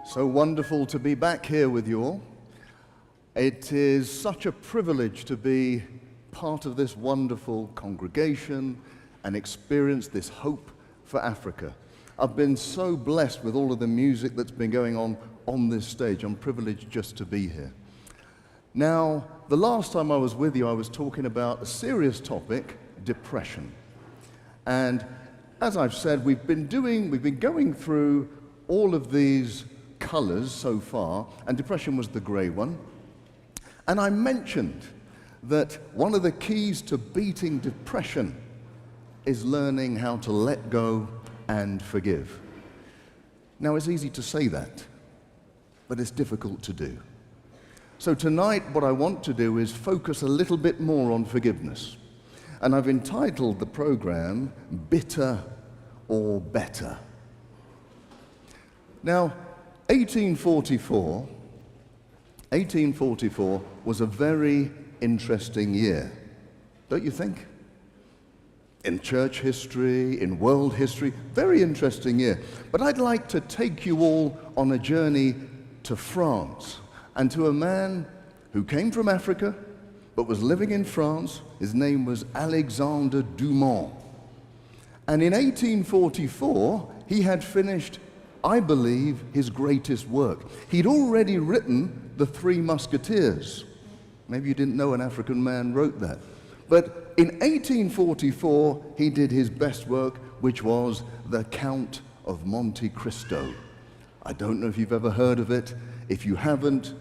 So wonderful to be back here with you all. It is such a privilege to be part of this wonderful congregation and experience this hope for Africa. I've been so blessed with all of the music that's been going on this stage. I'm privileged just to be here. Now, the last time I was with you, I was talking about a serious topic, depression. And as I've said, we've been going through all of these colors so far, and depression was the gray one. And I mentioned that one of the keys to beating depression is learning how to let go and forgive. Now, it's easy to say that, but it's difficult to do. So tonight, what I want to do is focus a little bit more on forgiveness. And I've entitled the program, Bitter or Better. Now, 1844 was a very interesting year, don't you think? In church history, in world history, very interesting year. But I'd like to take you all on a journey to France and to a man who came from Africa but was living in France. His name was Alexandre Dumas. And in 1844, he had finished, I believe, his greatest work. He'd already written The Three Musketeers. Maybe you didn't know an African man wrote that. But in 1844, he did his best work, which was The Count of Monte Cristo. I don't know if you've ever heard of it. If you haven't,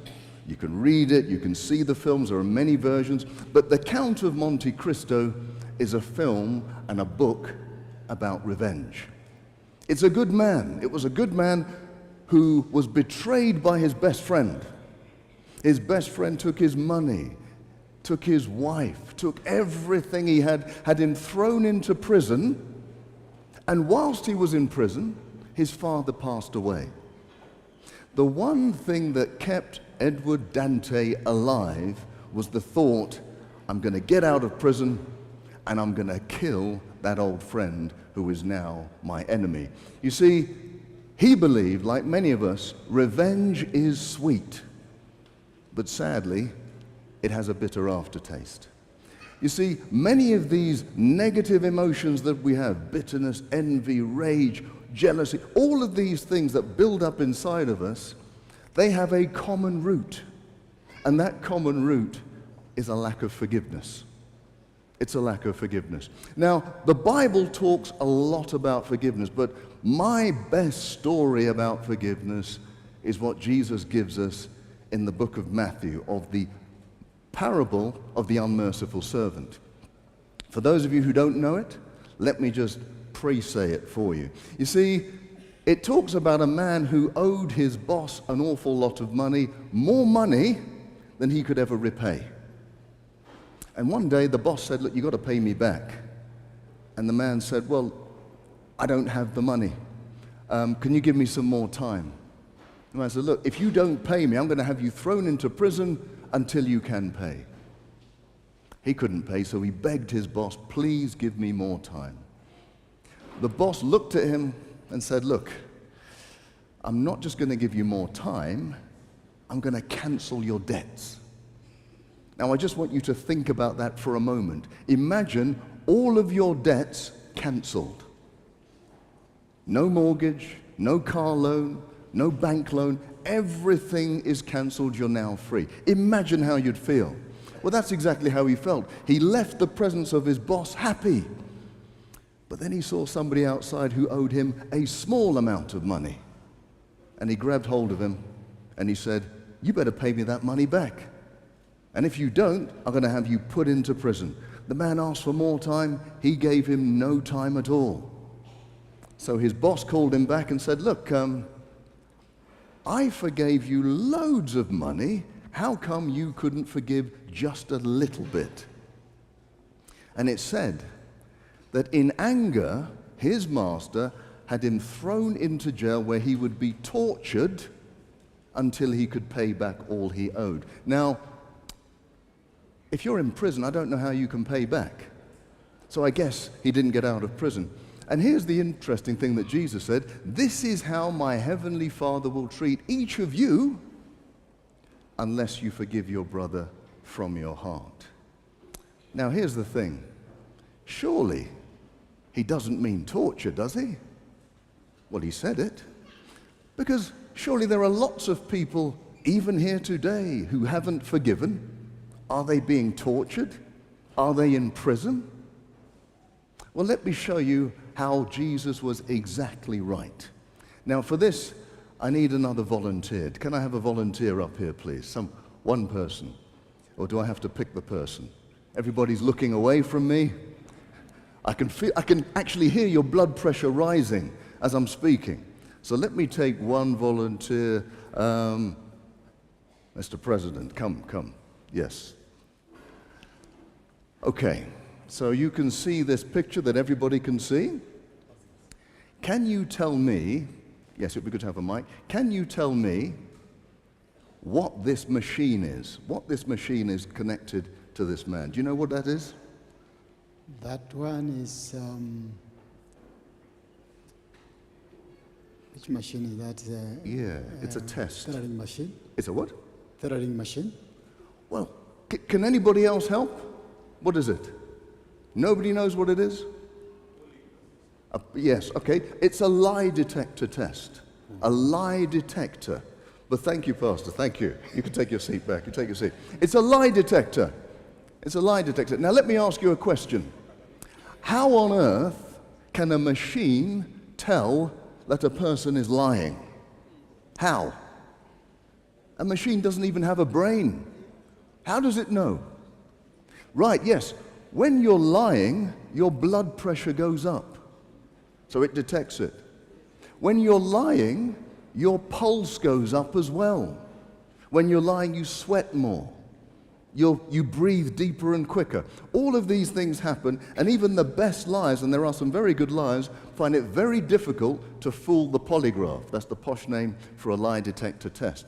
you can read it, you can see the films, there are many versions. But The Count of Monte Cristo is a film and a book about revenge. It's a good man. It was a good man who was betrayed by his best friend. His best friend took his money, took his wife, took everything he had him thrown into prison, and whilst he was in prison, his father passed away. The one thing that kept Edward Dante alive was the thought, I'm going to get out of prison and I'm going to kill that old friend who is now my enemy. You see, he believed, like many of us, revenge is sweet, but sadly, it has a bitter aftertaste. You see, many of these negative emotions that we have, bitterness, envy, rage, jealousy, all of these things that build up inside of us, they have a common root. And that common root is a lack of forgiveness. It's a lack of forgiveness. Now, the Bible talks a lot about forgiveness, but my best story about forgiveness is what Jesus gives us in the book of Matthew, of the parable of the unmerciful servant. For those of you who don't know it, let me just pre-say it for you. You see, it talks about a man who owed his boss an awful lot of money, more money than he could ever repay. And one day the boss said, look, you've got to pay me back. And the man said, well, I don't have the money. Can you give me some more time? The man said, look, if you don't pay me, I'm going to have you thrown into prison until you can pay. He couldn't pay, so he begged his boss, please give me more time. The boss looked at him and said, look, I'm not just going to give you more time, I'm going to cancel your debts. Now, I just want you to think about that for a moment. Imagine all of your debts canceled. No mortgage, no car loan, no bank loan, everything is canceled, you're now free. Imagine how you'd feel. Well, that's exactly how he felt. He left the presence of his boss happy. But then he saw somebody outside who owed him a small amount of money. And he grabbed hold of him and he said, you better pay me that money back. And if you don't, I'm going to have you put into prison. The man asked for more time. He gave him no time at all. So his boss called him back and said, look, I forgave you loads of money. How come you couldn't forgive just a little bit? And it said that in anger, his master had him thrown into jail where he would be tortured until he could pay back all he owed. Now, if you're in prison, I don't know how you can pay back. So I guess he didn't get out of prison. And here's the interesting thing that Jesus said, this is how my heavenly Father will treat each of you unless you forgive your brother from your heart. Now here's the thing. Surely he doesn't mean torture, does he? Well, he said it. Because surely there are lots of people, even here today, who haven't forgiven. Are they being tortured? Are they in prison? Well, let me show you how Jesus was exactly right. Now, for this, I need another volunteer. Can I have a volunteer up here, please? One person. Or do I have to pick the person? Everybody's looking away from me. I can actually hear your blood pressure rising as I'm speaking. So let me take one volunteer. Mr. President, come. Yes. Okay. So you can see this picture that everybody can see. Can you tell me, yes, it would be good to have a mic. Can you tell me what this machine is? What this machine is connected to this man? Do you know what that is? That one is, which machine is that? Yeah, it's a test. Tethering machine. It's a what? Tethering machine. Well, can anybody else help? What is it? Nobody knows what it is? Yes, okay. It's a lie detector test. A lie detector. But thank you, Pastor. Thank you. You can take your seat back. You take your seat. It's a lie detector. It's a lie detector. Now let me ask you a question. How on earth can a machine tell that a person is lying? How? A machine doesn't even have a brain. How does it know? Right, yes. When you're lying, your blood pressure goes up. So it detects it. When you're lying, your pulse goes up as well. When you're lying, you sweat more. You breathe deeper and quicker. All of these things happen, and even the best liars, and there are some very good liars, find it very difficult to fool the polygraph. That's the posh name for a lie detector test.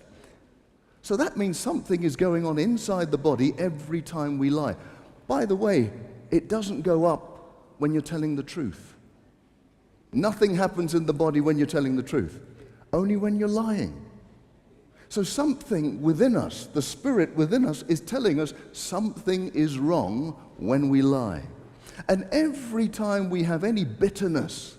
So that means something is going on inside the body every time we lie. By the way, it doesn't go up when you're telling the truth. Nothing happens in the body when you're telling the truth, only when you're lying. So something within us, the spirit within us, is telling us something is wrong when we lie. And every time we have any bitterness,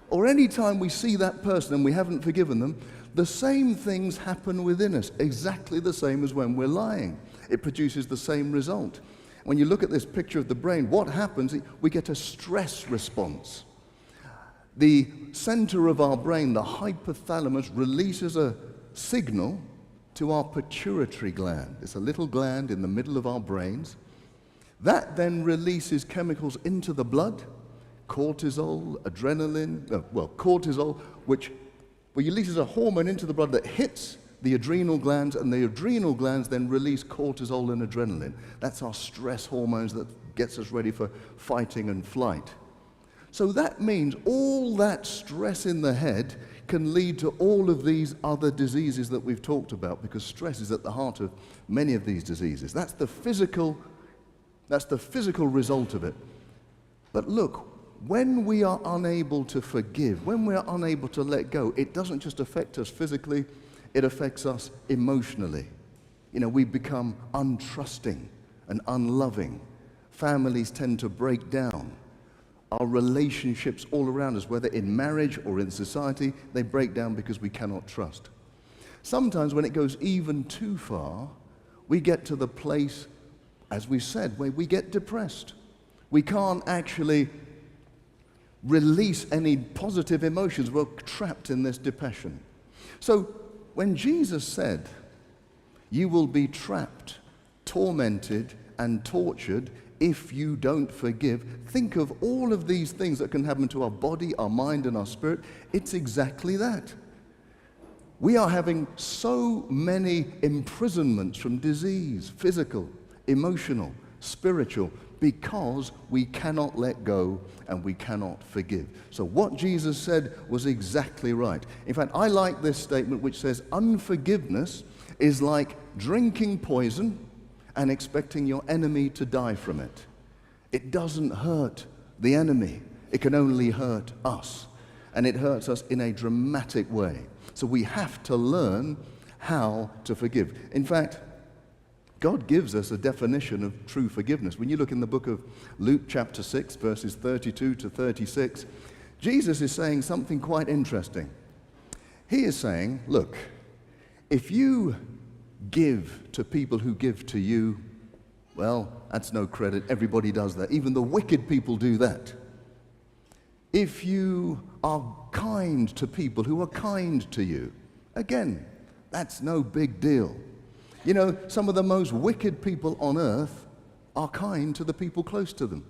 or any time we see that person and we haven't forgiven them, the same things happen within us, exactly the same as when we're lying. It produces the same result. When you look at this picture of the brain, what happens? We get a stress response. The center of our brain, the hypothalamus, releases a signal to our pituitary gland. It's a little gland in the middle of our brains. That then releases chemicals into the blood, cortisol, adrenaline, cortisol, which releases a hormone into the blood that hits the adrenal glands, and the adrenal glands then release cortisol and adrenaline. That's our stress hormones that gets us ready for fighting and flight. So that means all that stress in the head can lead to all of these other diseases that we've talked about, because stress is at the heart of many of these diseases. That's the physical result of it. But look, when we are unable to forgive, when we are unable to let go, it doesn't just affect us physically, it affects us emotionally. We become untrusting and unloving. Families tend to break down. Our relationships all around us, whether in marriage or in society, they break down because we cannot trust. Sometimes when it goes even too far, we get to the place, as we said, where we get depressed. We can't actually release any positive emotions. We're trapped in this depression. So when Jesus said, "You will be trapped, tormented, and tortured if you don't forgive," think of all of these things that can happen to our body, our mind, and our spirit. It's exactly that. We are having so many imprisonments from disease, physical, emotional, spiritual, because we cannot let go and we cannot forgive. So what Jesus said was exactly right. In fact, I like this statement which says, unforgiveness is like drinking poison and expecting your enemy to die from it. It doesn't hurt the enemy. It can only hurt us. And it hurts us in a dramatic way. So we have to learn how to forgive. In fact, God gives us a definition of true forgiveness. When you look in the book of Luke chapter 6, verses 32 to 36, Jesus is saying something quite interesting. He is saying, look, if you give to people who give to you, well, that's no credit. Everybody does that. Even the wicked people do that. If you are kind to people who are kind to you, again, that's no big deal. You know, some of the most wicked people on earth are kind to the people close to them.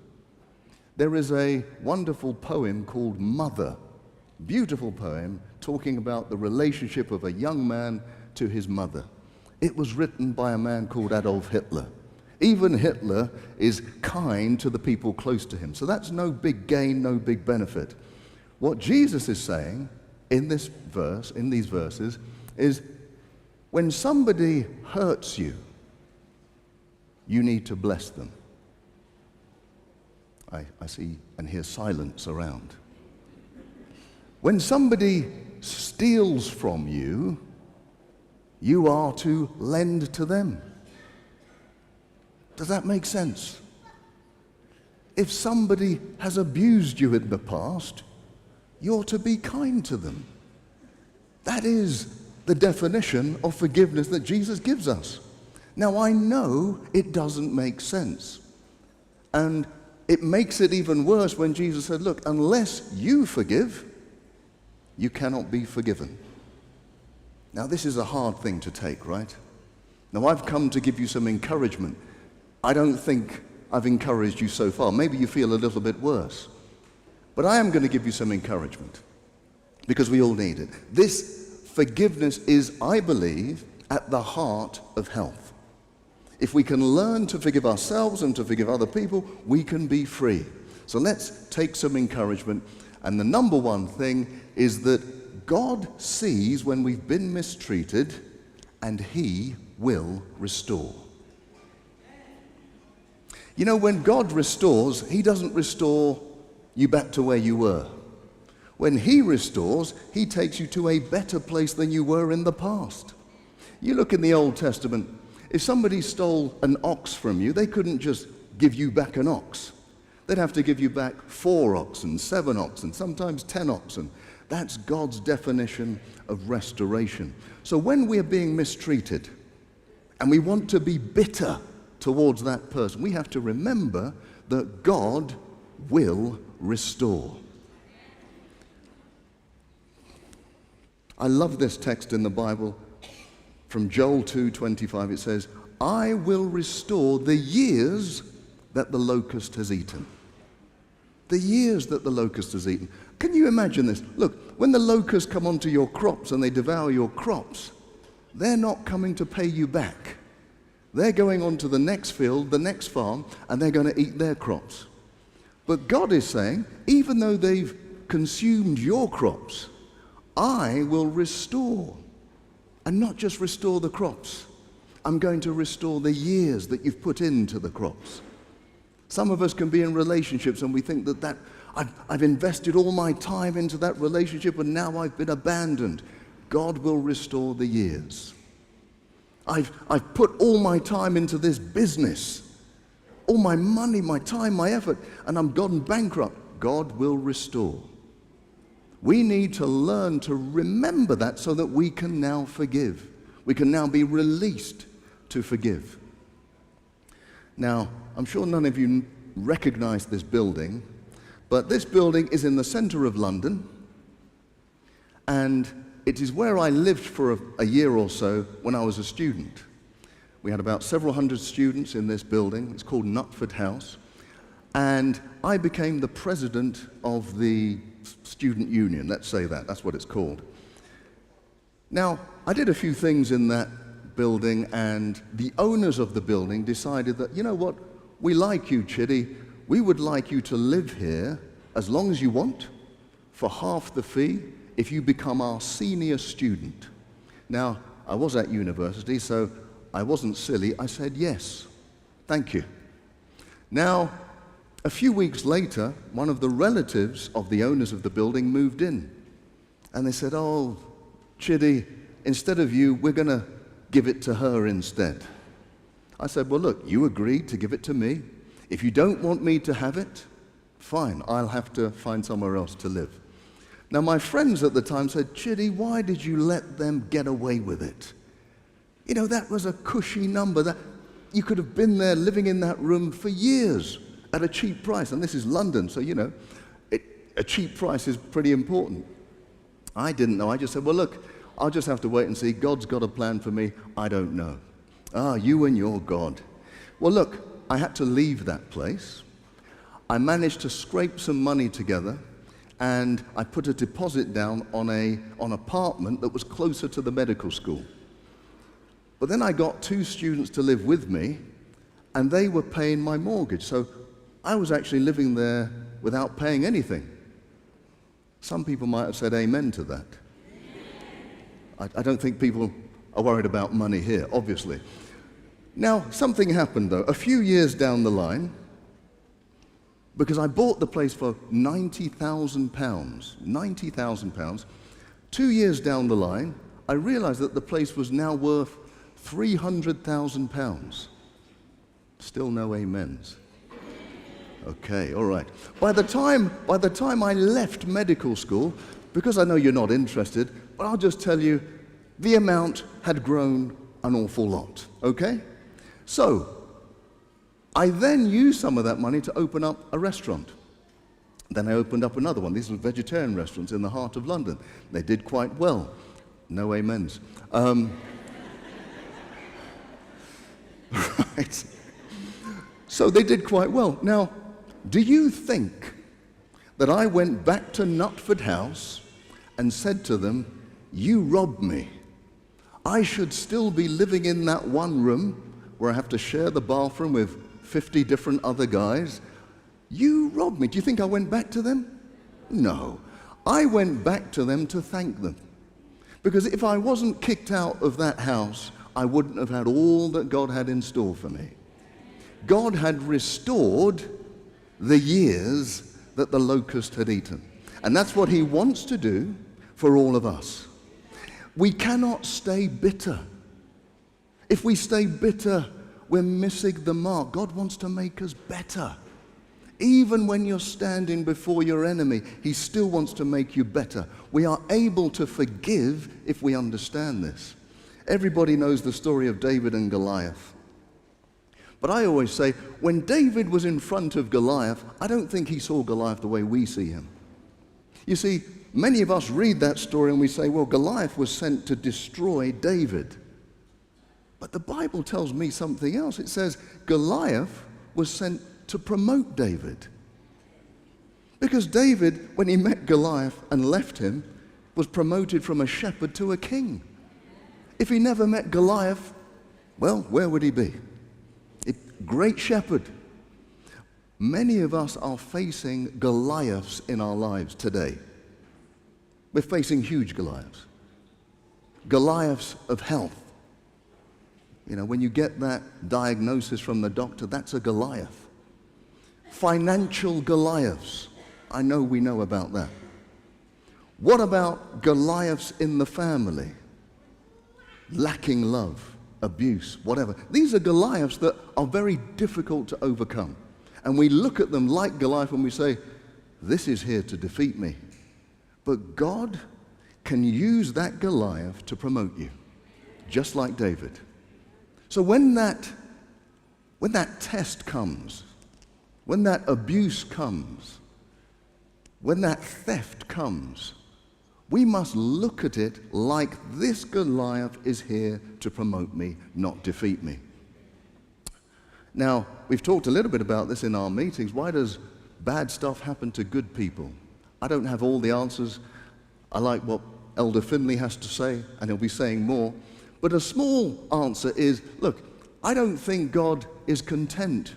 There is a wonderful poem called Mother, beautiful poem talking about the relationship of a young man to his mother. It was written by a man called Adolf Hitler. Even Hitler is kind to the people close to him. So that's no big gain, no big benefit. What Jesus is saying in this verse, in these verses, is when somebody hurts you, you need to bless them. I see and hear silence around. When somebody steals from you, you are to lend to them. Does that make sense? If somebody has abused you in the past, you're to be kind to them. That is the definition of forgiveness that Jesus gives us. Now, I know it doesn't make sense. And it makes it even worse when Jesus said, look, unless you forgive, you cannot be forgiven. Now, this is a hard thing to take, right? Now, I've come to give you some encouragement. I don't think I've encouraged you so far. Maybe you feel a little bit worse. But I am going to give you some encouragement because we all need it. This forgiveness is, I believe, at the heart of health. If we can learn to forgive ourselves and to forgive other people, we can be free. So let's take some encouragement. And the number one thing is that God sees when we've been mistreated and He will restore. You know, when God restores, He doesn't restore you back to where you were. When He restores, He takes you to a better place than you were in the past. You look in the Old Testament, if somebody stole an ox from you, they couldn't just give you back an ox. They'd have to give you back 4 oxen, 7 oxen, sometimes 10 oxen. That's God's definition of restoration. So when we're being mistreated and we want to be bitter towards that person, we have to remember that God will restore. I love this text in the Bible from Joel 2:25. It says, I will restore the years that the locust has eaten. The years that the locust has eaten. Can you imagine this? Look, when the locusts come onto your crops and they devour your crops, they're not coming to pay you back. They're going on to the next field, the next farm, and they're going to eat their crops. But God is saying, even though they've consumed your crops, I will restore. And not just restore the crops. I'm going to restore the years that you've put into the crops. Some of us can be in relationships and we think that I've invested all my time into that relationship and now I've been abandoned. God will restore the years. I've put all my time into this business, all my money, my time, my effort, and I'm gone bankrupt. God will restore. We need to learn to remember that so that we can now forgive. We can now be released to forgive. Now, I'm sure none of you recognize this building, but this building is in the center of London, and it is where I lived for a year or so when I was a student. We had about several hundred students in this building. It's called Knutford House. And I became the president of the student union, let's say that. That's what it's called. Now, I did a few things in that building, and the owners of the building decided that, you know what, we like you, Chidi. We would like you to live here as long as you want, for half the fee, if you become our senior student. Now, I was at university, so I wasn't silly. I said yes, thank you. Now, A few weeks later, one of the relatives of the owners of the building moved in. And they said, "Oh, Chidi, instead of you, we're going to give it to her instead." I said, "Well, look, you agreed to give it to me. If you don't want me to have it, fine, I'll have to find somewhere else to live." Now, my friends at the time said, "Chidi, why did you let them get away with it? You know, that was a cushy number. That you could have been there living in that room for years at a cheap price." And this is London, so, you know, a cheap price is pretty important. I didn't know. I just said, "Well, look, I'll just have to wait and see. God's got a plan for me. I don't know." "Ah, you and your God." Well, look, I had to leave that place. I managed to scrape some money together, and I put a deposit down on an apartment that was closer to the medical school. But then I got 2 students to live with me, and they were paying my mortgage. So I was actually living there without paying anything. Some people might have said amen to that. I don't think people are worried about money here, obviously. Now, something happened, though. A few years down the line, because I bought the place for £90,000. £90,000. 2 years down the line, I realized that the place was now worth £300,000. Still no amens. Okay, all right. By the time I left medical school, because I know you're not interested, but I'll just tell you, the amount had grown an awful lot, okay? So, I then used some of that money to open up a restaurant. Then I opened up another one. These were vegetarian restaurants in the heart of London. They did quite well. No amens. Right. So they did quite well. Now, do you think that I went back to Knutford House and said to them, "You robbed me. I should still be living in that one room where I have to share the bathroom with 50 different other guys? You robbed me." Do you think I went back to them? No. I went back to them to thank them. Because if I wasn't kicked out of that house, I wouldn't have had all that God had in store for me. God had restored the years that the locust had eaten. And that's what he wants to do for all of us. We cannot stay bitter. If we stay bitter, we're missing the mark. God wants to make us better. Even when you're standing before your enemy, he still wants to make you better. We are able to forgive if we understand this. Everybody knows the story of David and Goliath. But I always say, when David was in front of Goliath, I don't think he saw Goliath the way we see him. You see, many of us read that story and we say, well, Goliath was sent to destroy David. But the Bible tells me something else. It says Goliath was sent to promote David. Because David, when he met Goliath and left him, was promoted from a shepherd to a king. If he never met Goliath, well, where would he be? Great shepherd. Many of us are facing Goliaths in our lives today. We're facing huge Goliaths. Goliaths of health. You know, when you get that diagnosis from the doctor, that's a Goliath. Financial Goliaths. I know we know about that. What about Goliaths in the family? Lacking love, abuse, whatever. These are Goliaths that are very difficult to overcome. And we look at them like Goliath and we say, this is here to defeat me. But God can use that Goliath to promote you, just like David. So when that test comes, when that abuse comes, when that theft comes, we must look at it like this Goliath is here to promote me, not defeat me. Now, we've talked a little bit about this in our meetings. Why does bad stuff happen to good people? I don't have all the answers. I like what Elder Finley has to say, and he'll be saying more. But a small answer is, look, I don't think God is content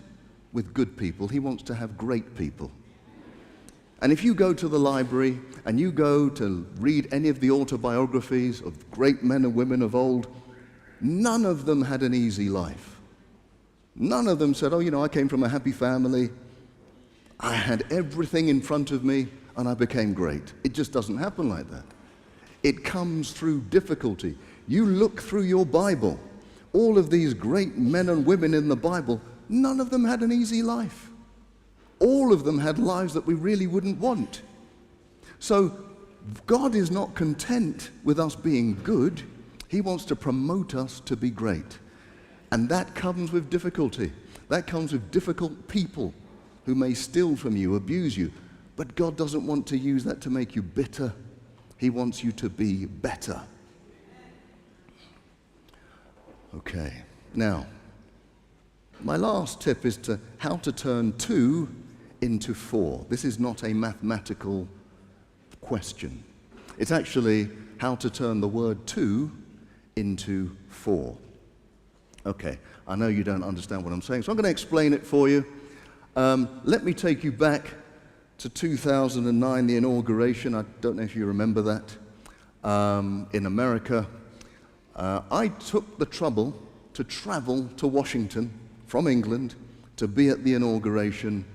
with good people. He wants to have great people. And if you go to the library and you go to read any of the autobiographies of great men and women of old, none of them had an easy life. None of them said, oh, you know, I came from a happy family. I had everything in front of me and I became great. It just doesn't happen like that. It comes through difficulty. You look through your Bible, all of these great men and women in the Bible, none of them had an easy life. All of them had lives that we really wouldn't want. So God is not content with us being good. He wants to promote us to be great. And that comes with difficulty. That comes with difficult people who may steal from you, abuse you. But God doesn't want to use that to make you bitter. He wants you to be better. Okay, now, my last tip is how to turn 2 into 4. This is not a mathematical question. It's actually how to turn the word 2 into 4. Okay, I know you don't understand what I'm saying, so I'm going to explain it for you. Let me take you back to 2009, the inauguration. I don't know if you remember that. In America, I took the trouble to travel to Washington from England to be at the inauguration,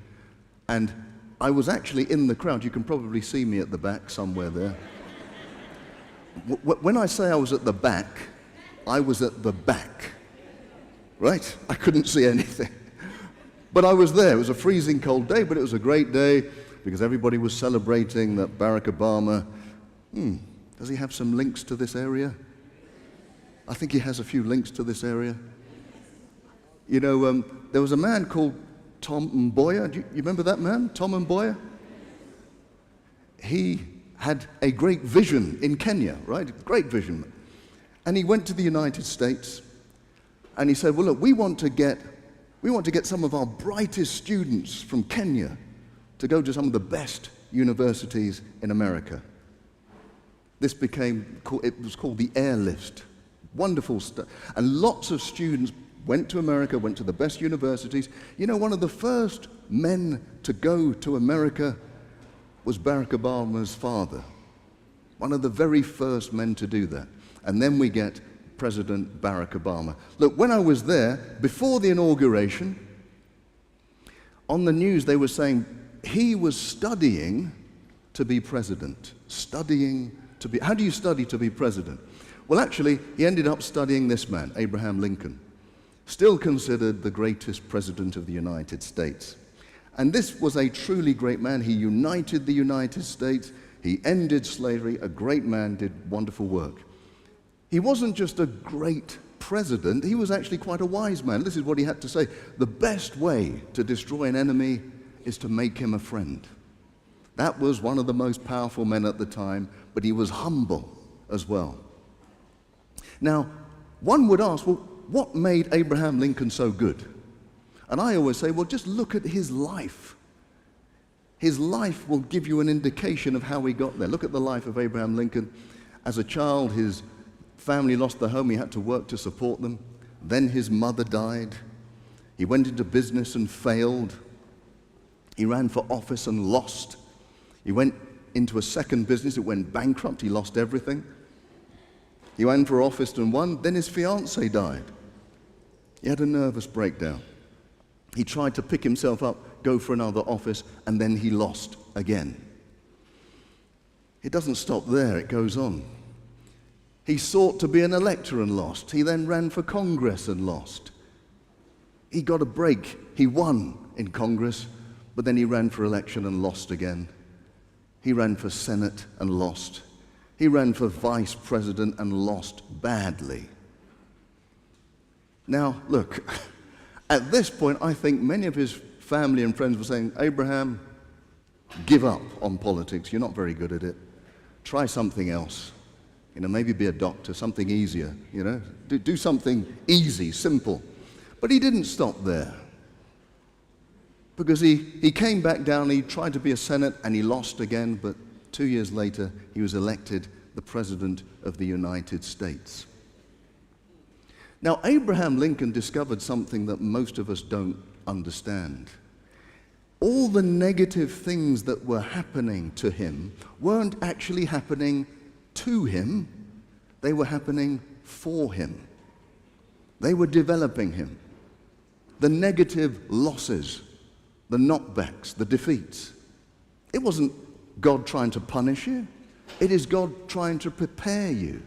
and I was actually in the crowd. You can probably see me at the back somewhere there. When I say I was at the back, I was at the back, right? I couldn't see anything. But I was there. It was a freezing cold day, but it was a great day because everybody was celebrating that Barack Obama, does he have some links to this area? I think he has a few links to this area. You know, there was a man called Tom Mboya. Do you remember that man, Tom Mboya? He had a great vision in Kenya, right? Great vision. And he went to the United States and he said, well, look, we want to get some of our brightest students from Kenya to go to some of the best universities in America. This it was called the Airlift. Wonderful stuff. And lots of students went to America, went to the best universities. You know, one of the first men to go to America was Barack Obama's father. One of the very first men to do that. And then we get President Barack Obama. Look, when I was there, before the inauguration, on the news they were saying he was studying to be president. How do you study to be president? Well, actually, he ended up studying this man, Abraham Lincoln, still considered the greatest president of the United States. And this was a truly great man. He united the United States. He ended slavery. A great man, did wonderful work. He wasn't just a great president, he was actually quite a wise man. This is what he had to say. The best way to destroy an enemy is to make him a friend. That was one of the most powerful men at the time, but he was humble as well. Now, one would ask, well, what made Abraham Lincoln so good? And I always say, well, just look at his life. His life will give you an indication of how he got there. Look at the life of Abraham Lincoln. As a child, his family lost their home. He had to work to support them. Then his mother died. He went into business and failed. He ran for office and lost. He went into a second business. It went bankrupt. He lost everything. He ran for office and won. Then his fiancée died. He had a nervous breakdown. He tried to pick himself up, go for another office, and then he lost again. It doesn't stop there. It goes on. He sought to be an elector and lost. He then ran for Congress and lost. He got a break. He won in Congress, but then he ran for election and lost again. He ran for Senate and lost. He ran for vice president and lost badly. Now, look, at this point, I think many of his family and friends were saying, Abraham, give up on politics. You're not very good at it. Try something else. You know, maybe be a doctor, something easier, you know. Do something easy, simple. But he didn't stop there. Because he came back down, he tried to be a Senate, and he lost again, but 2 years later, he was elected the President of the United States. Now, Abraham Lincoln discovered something that most of us don't understand. All the negative things that were happening to him weren't actually happening to him, they were happening for him. They were developing him. The negative losses, the knockbacks, the defeats. It wasn't God trying to punish you. It is God trying to prepare you.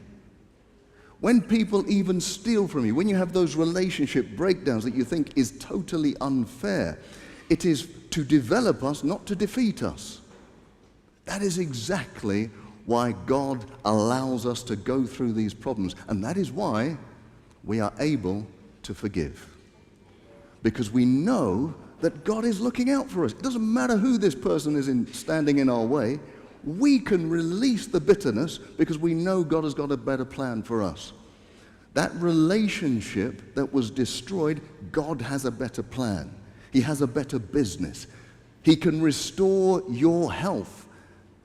When people even steal from you, when you have those relationship breakdowns that you think is totally unfair, it is to develop us, not to defeat us. That is exactly why God allows us to go through these problems. And that is why we are able to forgive. Because we know that God is looking out for us. It doesn't matter who this person is standing in our way. We can release the bitterness because we know God has got a better plan for us. That relationship that was destroyed, God has a better plan. He has a better business. He can restore your health.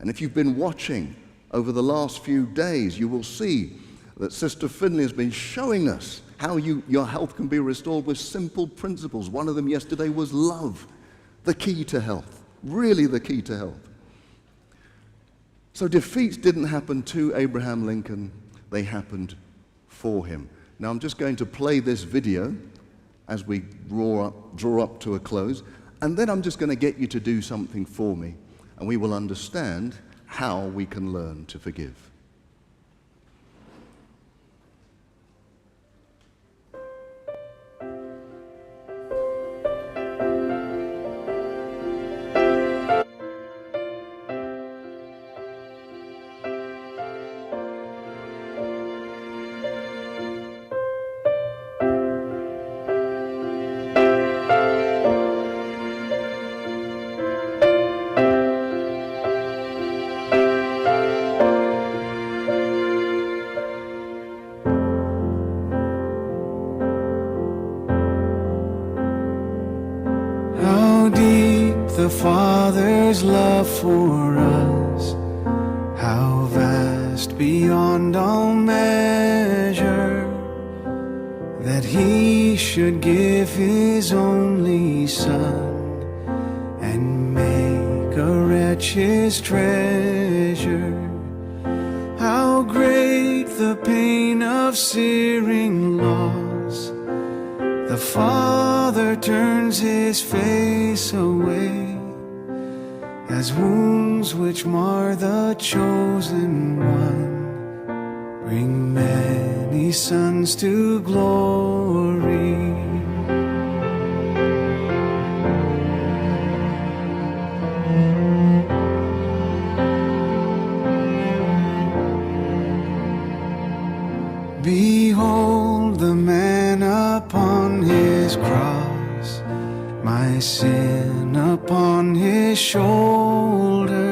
And if you've been watching over the last few days, you will see that Sister Finley has been showing us how your health can be restored with simple principles. One of them yesterday was love, the key to health, really the key to health. So defeats didn't happen to Abraham Lincoln, they happened for him. Now I'm just going to play this video as we draw up to a close, and then I'm just going to get you to do something for me, and we will understand how we can learn to forgive. The Father's love for us, how vast beyond all measure, that He should give His only Son and make a wretch His treasure. How great the pain of searing loss, the Father turns His face away, as wounds which mar the chosen one bring many sons to glory. Behold the man upon His cross, my sin upon His shoulders.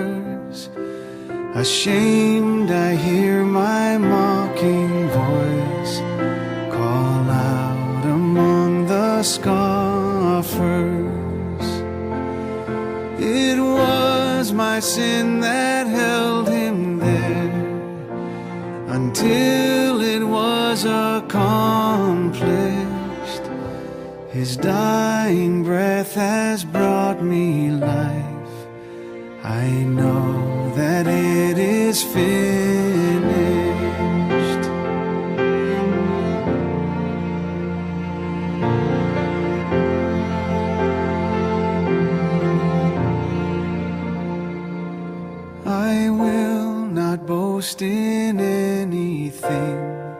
Ashamed I hear my mocking voice call out among the scoffers. It was my sin that held Him there until it was accomplished. His dying breath has brought me life. I know that it is finished. I will not boast in anything,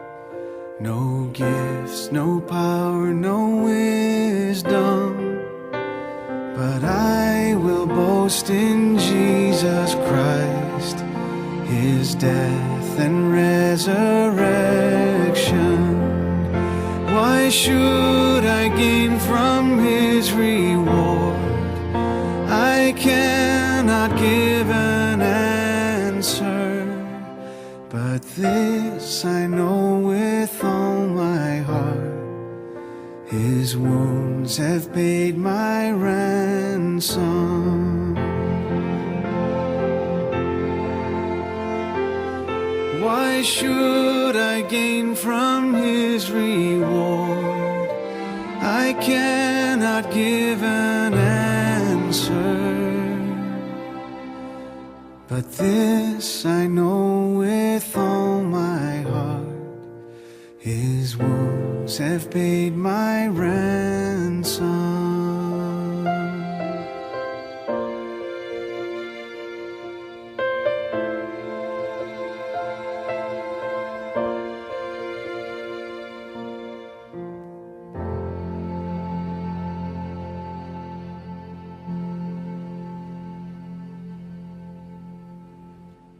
no gifts, no power, no wisdom, but I will boast in Jesus Christ, His death and resurrection. Why should I gain from His reward? I cannot give an answer, but this I know with all my heart: His wounds have paid my ransom. Why should I gain from His reward? I cannot give an answer, but this I know with all my heart: His wounds have paid my ransom.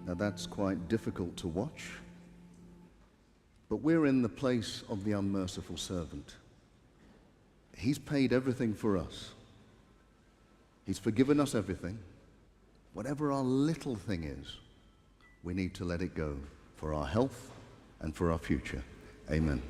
Now that's quite difficult to watch, but we're in the place of the unmerciful servant. He's paid everything for us. He's forgiven us everything. Whatever our little thing is, we need to let it go for our health and for our future. Amen.